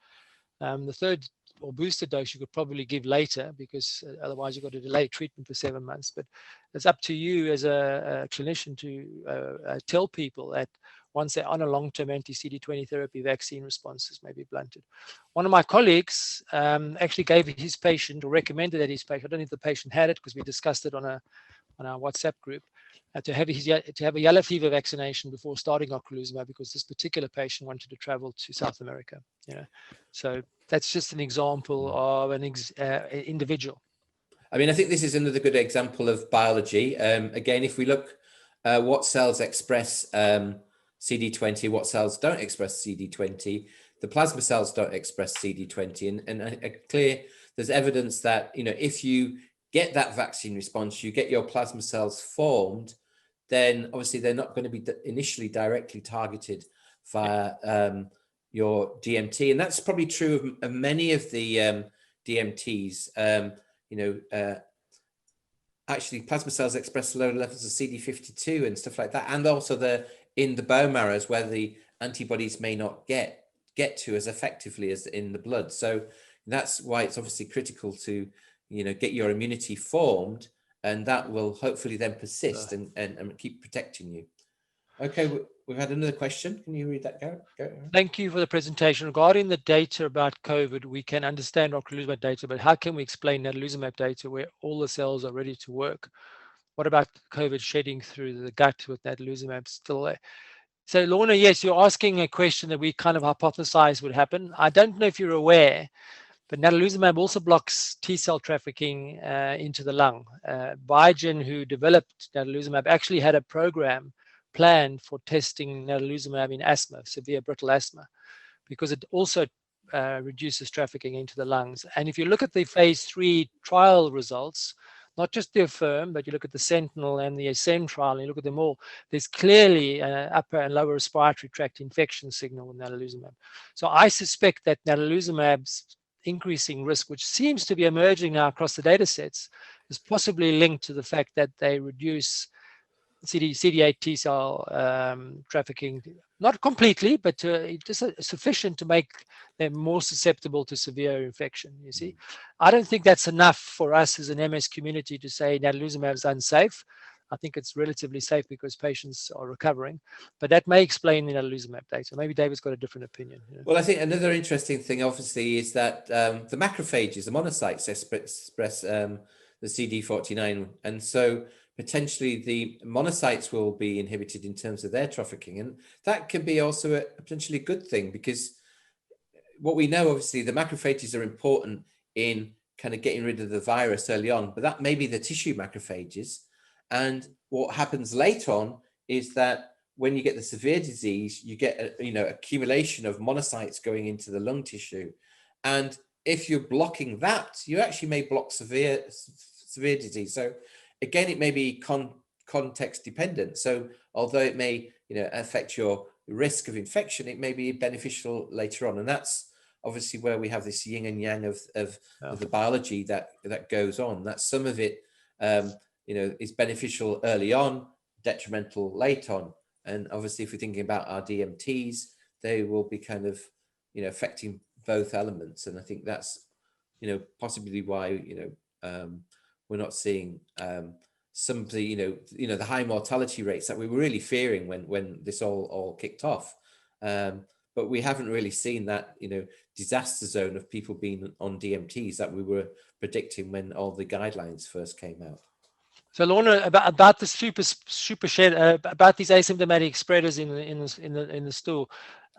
The third or booster dose you could probably give later, because otherwise you've got to delay treatment for 7 months. But it's up to you as a clinician to tell people that once they're on a long-term anti-CD20 therapy, vaccine responses may be blunted. One of my colleagues actually gave his patient, or recommended that his patient, I don't know if the patient had it because we discussed it on our WhatsApp group, to have a yellow fever vaccination before starting ocrelizumab, because this particular patient wanted to travel to South America. So that's just an example of an individual. I mean, I think this is another good example of biology. Again, if we look what cells express CD20, what cells don't express CD20, the plasma cells don't express CD20, and there's evidence that, you know, if you get that vaccine response, you get your plasma cells formed, then obviously they're not going to be initially directly targeted via your DMT. And that's probably true of many of the DMTs. Actually plasma cells express low levels of CD52 and stuff like that. And also in the bone marrows where the antibodies may not get to as effectively as in the blood. So that's why it's obviously critical to, you know, get your immunity formed, and that will hopefully then persist and keep protecting you. Okay, we've had another question. Can you read that, Gavin? Thank you for the presentation. Regarding the data about COVID, we can understand ocrelizumab data, but how can we explain natalizumab data where all the cells are ready to work? What about COVID shedding through the gut with natalizumab still there? So Lorna, yes, you're asking a question that we kind of hypothesized would happen. I don't know if you're aware, but natalizumab also blocks T cell trafficking into the lung. Biogen, who developed natalizumab, actually had a program planned for testing natalizumab in asthma, severe brittle asthma, because it also reduces trafficking into the lungs. And if you look at the phase 3 trial results, not just the AFFIRM, but you look at the Sentinel and the ASCEND trial, and you look at them all, there's clearly an upper and lower respiratory tract infection signal with natalizumab. So I suspect that natalizumab's increasing risk, which seems to be emerging now across the data sets, is possibly linked to the fact that they reduce CD8 T cell trafficking, not completely, but just sufficient to make them more susceptible to severe infection. You see, I don't think that's enough for us as an MS community to say natalizumab is unsafe. I think it's relatively safe because patients are recovering, but that may explain the natalizumab data. Maybe David's got a different opinion. Well, I think another interesting thing, obviously, is that the macrophages, the monocytes, express the CD49, and so potentially the monocytes will be inhibited in terms of their trafficking, and that could be also a potentially good thing, because what we know, obviously, the macrophages are important in kind of getting rid of the virus early on, but that may be the tissue macrophages. And what happens later on is that when you get the severe disease, you get accumulation of monocytes going into the lung tissue, and if you're blocking that, you actually may block severe disease. So again, it may be context dependent. So although it may affect your risk of infection, it may be beneficial later on, and that's obviously where we have this yin and yang of the biology that goes on. That some of it is beneficial early on, detrimental late on. And obviously, if we're thinking about our DMTs, they will be kind of, affecting both elements. And I think that's, possibly why, we're not seeing some of the, the high mortality rates that we were really fearing when this all kicked off. But we haven't really seen that, disaster zone of people being on DMTs that we were predicting when all the guidelines first came out. So Lorna, about the super shed, about these asymptomatic spreaders in the stool,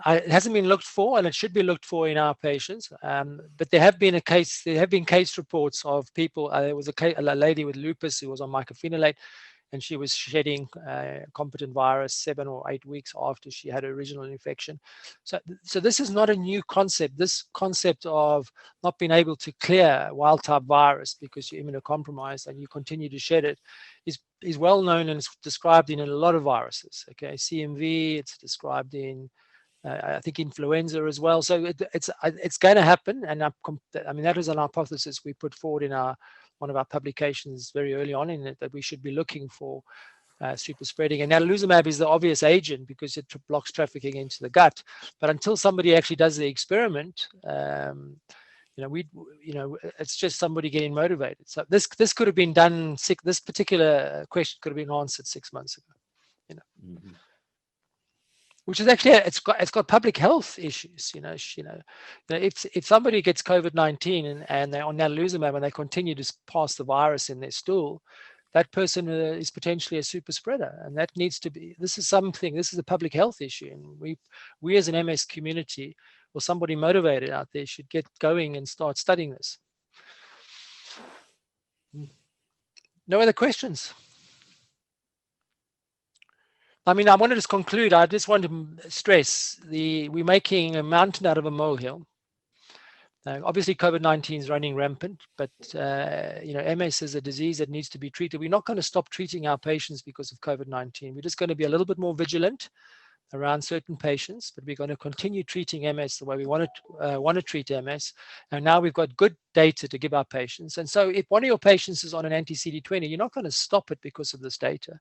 it hasn't been looked for, and it should be looked for in our patients. But there have been case reports of people. There was a lady with lupus who was on mycophenolate, and she was shedding competent virus 7 or 8 weeks after she had her original infection. So this is not a new concept. This concept of not being able to clear wild-type virus because you're immunocompromised and you continue to shed it is well known, and it's described in a lot of viruses. Okay, CMV, it's described in I think influenza as well. So it's going to happen, and I mean that is an hypothesis we put forward in one of our publications very early on in it, that we should be looking for super spreading. And adalimumab is the obvious agent because it blocks trafficking into the gut. But until somebody actually does the experiment, it's just somebody getting motivated. So this could have been done. This particular question could have been answered 6 months ago. Mm-hmm. Which is actually it's got public health issues. If somebody gets COVID-19 and they're on adalimumab and they continue to pass the virus in their stool, that person is potentially a super spreader, and that needs to be. This is a public health issue, and we as an MS community or somebody motivated out there should get going and start studying this. No other questions? I mean, I want to just conclude. I just want to stress we're making a mountain out of a molehill. Obviously, COVID-19 is running rampant, but MS is a disease that needs to be treated. We're not going to stop treating our patients because of COVID-19. We're just going to be a little bit more vigilant around certain patients, but we're going to continue treating MS the way we want to treat MS. And now we've got good data to give our patients. And so if one of your patients is on an anti-CD20, you're not going to stop it because of this data.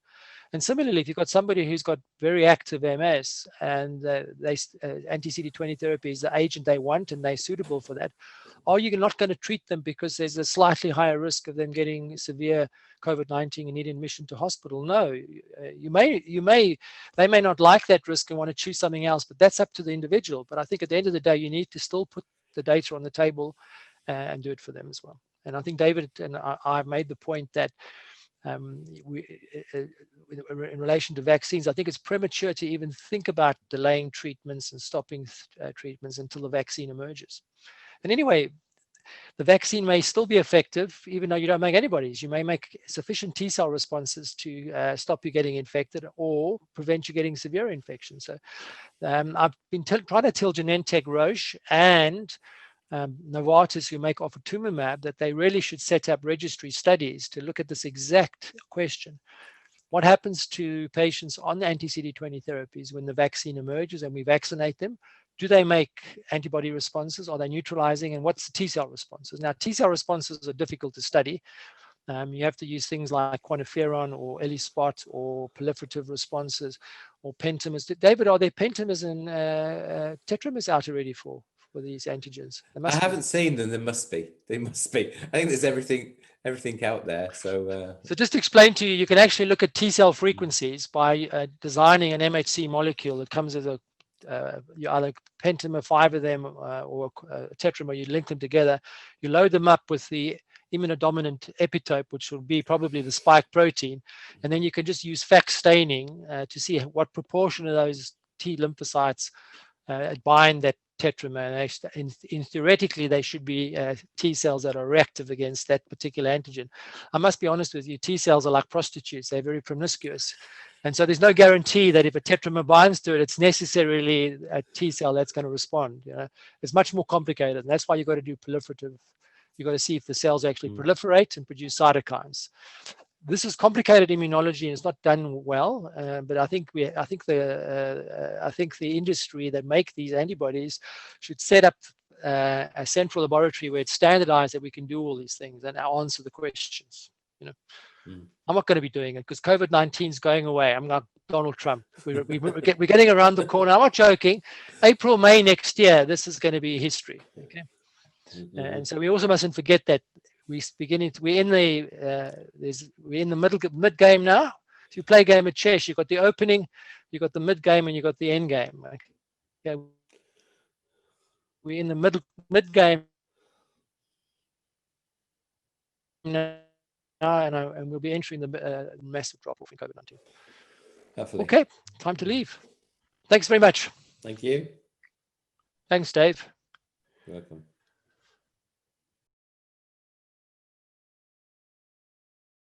And similarly, if you've got somebody who's got very active MS and anti-CD20 therapy is the agent they want and they're suitable for that, are you not going to treat them because there's a slightly higher risk of them getting severe COVID-19 and need admission to hospital? No, they may not like that risk and want to choose something else, but that's up to the individual. But I think at the end of the day, you need to still put the data on the table and do it for them as well. And I think David and I've made the point that in relation to vaccines, I think it's premature to even think about delaying treatments and stopping treatments until the vaccine emerges. And anyway, the vaccine may still be effective, even though you don't make antibodies. You may make sufficient T cell responses to stop you getting infected or prevent you getting severe infection. So I've been trying to tell Genentech, Roche, and Novartis, who make ofatumumab, that they really should set up registry studies to look at this exact question. What happens to patients on the anti-CD20 therapies when the vaccine emerges and we vaccinate them? Do they make antibody responses? Are they neutralizing? And what's the T cell responses? Now, T cell responses are difficult to study. You have to use things like quantiferon or ELISpot or proliferative responses or pentamers. David, are there pentamers and tetramers out already for these antigens? I haven't seen them. There must be. They must be. I think there's everything out there. So just to explain to you, you can actually look at T cell frequencies by designing an MHC molecule that comes as a you either pentamer, 5 of them, or a tetramer. You link them together. You load them up with the immunodominant epitope, which will be probably the spike protein, and then you can just use FACS staining to see what proportion of those T lymphocytes bind that tetramer. And theoretically, they should be T cells that are reactive against that particular antigen. I must be honest with you, T cells are like prostitutes. They're very promiscuous. And so there's no guarantee that if a tetramer binds to it, it's necessarily a T cell that's going to respond. It's much more complicated. And that's why you've got to do proliferative. You've got to see if the cells actually proliferate and produce cytokines. This is complicated immunology and it's not done well. But I think the industry that make these antibodies should set up a central laboratory where it's standardized that we can do all these things and answer the questions. I'm not going to be doing it because COVID-19 is going away. I'm not Donald Trump. We're getting around the corner. I'm not joking. April, May next year, this is going to be history. Okay, and so we also mustn't forget that we're in the mid game now. If you play a game of chess, you've got the opening, you've got the mid game, and you've got the end game. Okay? yeah, we're in the mid game now, and we'll be entering the massive drop off in COVID-19. Hopefully. Okay, time to leave. Thanks very much. Thank you. Thanks, Dave. You're welcome.